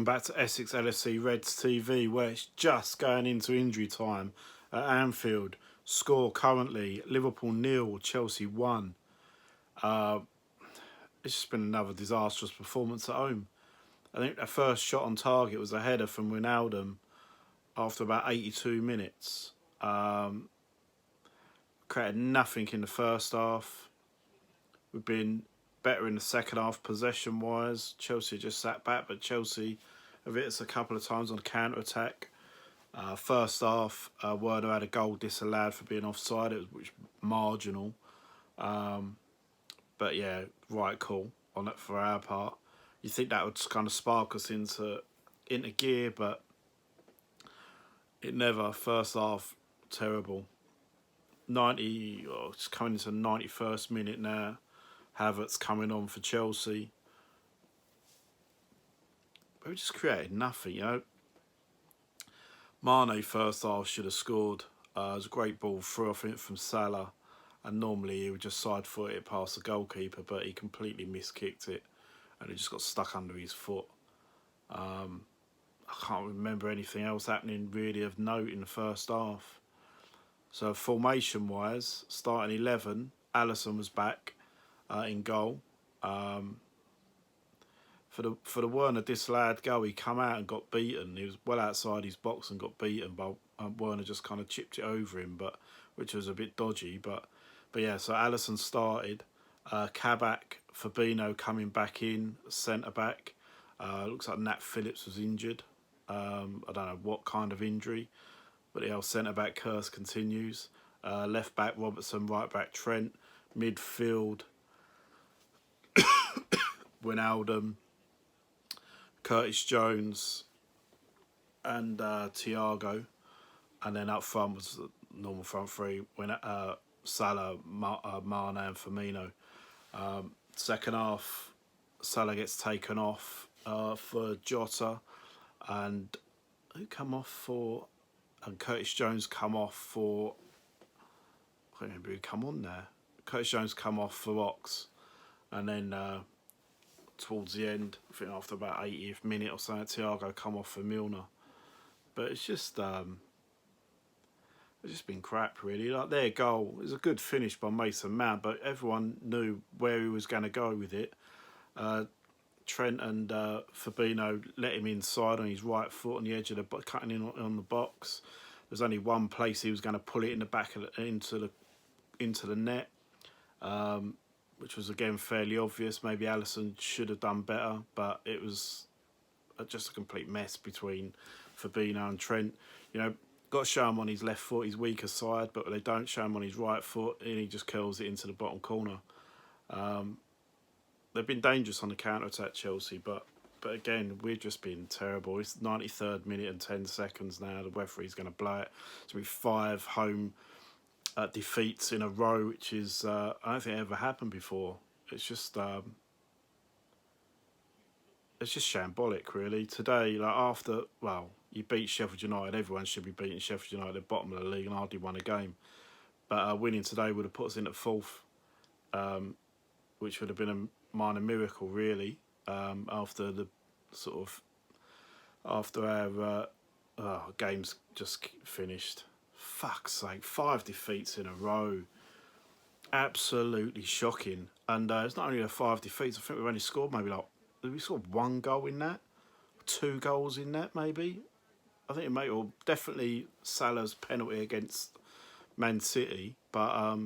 back to Essex LFC Reds TV, where it's just going into injury time at Anfield. Score currently Liverpool 0, Chelsea 1. It's just been another disastrous performance at home. I think their first shot on target was a header from Wijnaldum after about 82 minutes. Created nothing in the first half. We've been better in the second half possession-wise. Chelsea just sat back, but Chelsea have hit us a couple of times on counter-attack. First half, Werner had a goal disallowed for being offside, which was marginal. But yeah, right call on it for our part. You think that would kind of spark us into gear, but it never. First half, terrible. 90, it's coming into the 91st minute now. Havertz coming on for Chelsea. But we just created nothing, you know. Mane first half should have scored. It was a great ball through, I think, from Salah. And normally he would just side-foot it past the goalkeeper, but he completely miskicked it. And it just got stuck under his foot. I can't remember anything else happening really of note in the first half. So formation-wise, starting 11, Alisson was back in goal. For the Werner disallowed goal, he come out and got beaten. He was well outside his box and got beaten, but Werner just kind of chipped it over him, which was a bit dodgy. But yeah, so Alisson started. Kabak, Fabinho coming back in, centre back. Looks like Nat Phillips was injured. I don't know what kind of injury, but the centre back curse continues. Left back Robertson, right back Trent, midfield Wijnaldum, Curtis Jones, and Thiago, and then up front was the normal front three when Salah, Mane, and Firmino. Second half, Salah gets taken off for Jota, and who come off for? And Curtis Jones come off for. I can't remember who come on there. Curtis Jones come off for Ox, and then towards the end, I think after about 80th minute or so, Thiago come off for Milner. But it's just been crap really. Like their goal, it was a good finish by Mason Mount, but everyone knew where he was going to go with it. Trent and Fabinho let him inside on his right foot on the edge of the cutting in on the box. There's only one place he was going to pull it in the back of into the net, which was again fairly obvious. Maybe Alisson should have done better, but it was just a complete mess between Fabinho and Trent. You know, got to show him on his left foot, his weaker side, but they don't show him on his right foot, and he just curls it into the bottom corner. They've been dangerous on the counter-attack, Chelsea, but again, we've just been terrible. It's 93rd minute and 10 seconds now. The referee's going to blow it. It's going to be 5 home defeats in a row, which is, I don't think it ever happened before. It's just shambolic, really. Today, you beat Sheffield United. Everyone should be beating Sheffield United at the bottom of the league and hardly won a game. But winning today would have put us in at 4th, which would have been a minor miracle, really. After our games just finished. Fuck's sake, 5 defeats in a row. Absolutely shocking. And it's not only the 5 defeats, I think we've only scored we scored 1 goal in that? 2 goals in that, maybe? I think definitely Salah's penalty against Man City, but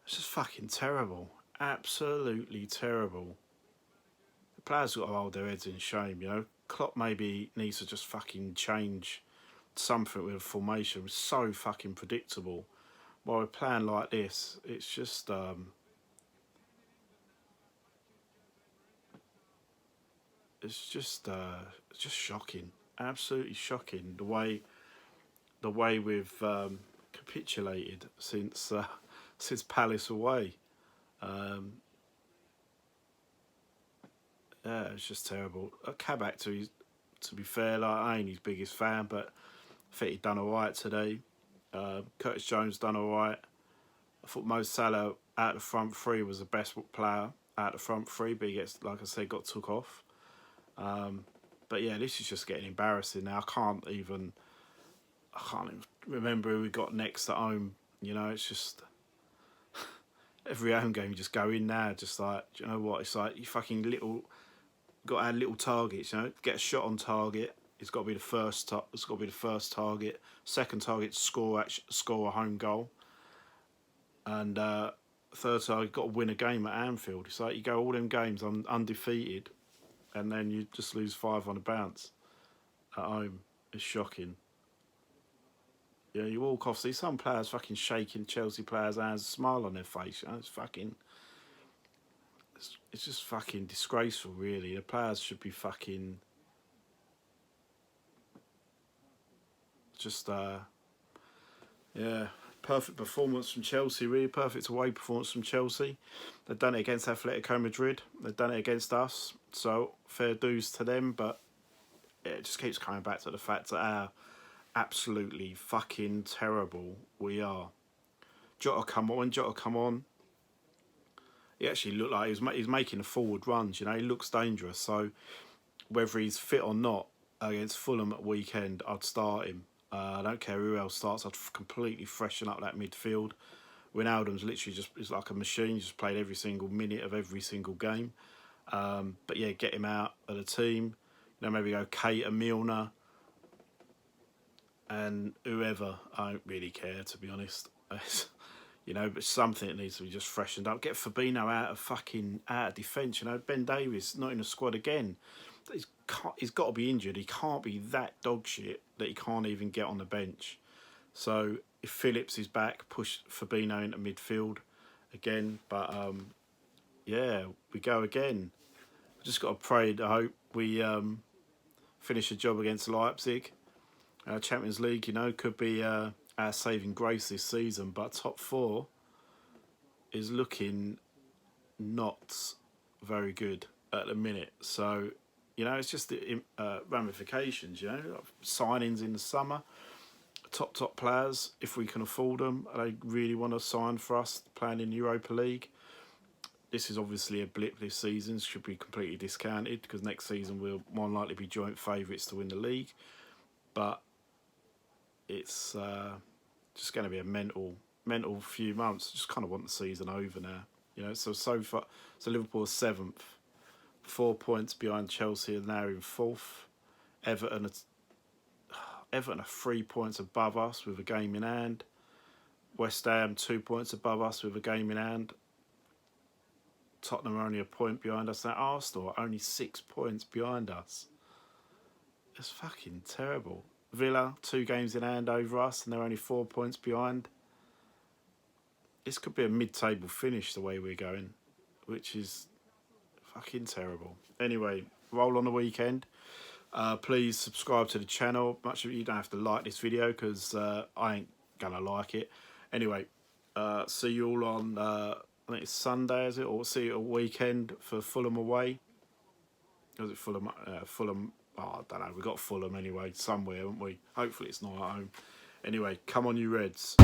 it's just fucking terrible. Absolutely terrible. The players got to hold their heads in shame, you know. Klopp maybe needs to just fucking change something with a formation. It's so fucking predictable. While we're playing like this, it's just shocking. Absolutely shocking the way we've capitulated since Palace away. Yeah, it's just terrible. Kabak, to be fair, I ain't his biggest fan, but I think he done all right today. Curtis Jones done all right. I thought Mo Salah out of the front three was the best player out of the front three, but he got took off. But yeah, this is just getting embarrassing now. I can't even remember who we got next at home. You know, it's just every home game you just go in now, just like, do you know what? It's like you fucking got to add little targets. You know, get a shot on target. It's got to be the first. It's got to be the first target. Second target, score a home goal. And third target, got to win a game at Anfield. It's like you go all them games undefeated, and then you just lose 5 on a bounce at home. It's shocking. Yeah, you walk off, see some players fucking shaking Chelsea players' hands, a smile on their face. You know, it's just fucking disgraceful, really. The players should be fucking just yeah, perfect performance from Chelsea, really perfect away performance from Chelsea. They've done it against Atletico Madrid. They've done it against us. So fair dues to them, but it just keeps coming back to the fact that how absolutely fucking terrible we are. When Jota come on, he actually looked like he's making a forward runs. You know, he looks dangerous. So whether he's fit or not against Fulham at weekend, I'd start him. I don't care who else starts. I'd completely freshen up that midfield. Wijnaldum's literally is like a machine. Just played every single minute of every single game. But yeah, get him out of the team. You know, maybe go Keita, Milner, and whoever. I don't really care, to be honest. You know, but something that needs to be just freshened up. Get Fabinho out of defence. You know, Ben Davies not in the squad again. He's got to be injured. He can't be that dog shit that he can't even get on the bench. So if Phillips is back, push Fabinho into midfield again. But yeah, we go again. Just got to pray and hope we finish the job against Leipzig. Champions League, you know, could be our saving grace this season. But top 4 is looking not very good at the minute. So, you know, it's just the ramifications, you know, signings in the summer, top players, if we can afford them, they really want to sign for us playing in Europa League. This is obviously a blip this season, should be completely discounted because next season we'll more than likely be joint favourites to win the league. But it's just going to be a mental few months. Just kind of want the season over now, you know. So far, Liverpool are 7th. 4 points behind Chelsea and now in 4th. Everton are 3 points above us with a game in hand. West Ham 2 points above us with a game in hand. Tottenham are only a point behind us. Now Arsenal are only 6 points behind us. It's fucking terrible. Villa 2 games in hand over us and they're only 4 points behind. This could be a mid-table finish the way we're going, which is fucking terrible. Anyway, roll on the weekend. Please subscribe to the channel. Much of you don't have to like this video because I ain't gonna like it. Anyway, see you all on I think it's Sunday, is it? Or see you at weekend for Fulham away. Was it Fulham? Fulham. Oh, I don't know. We got Fulham anyway somewhere, haven't we? Hopefully it's not at home. Anyway, come on, you Reds.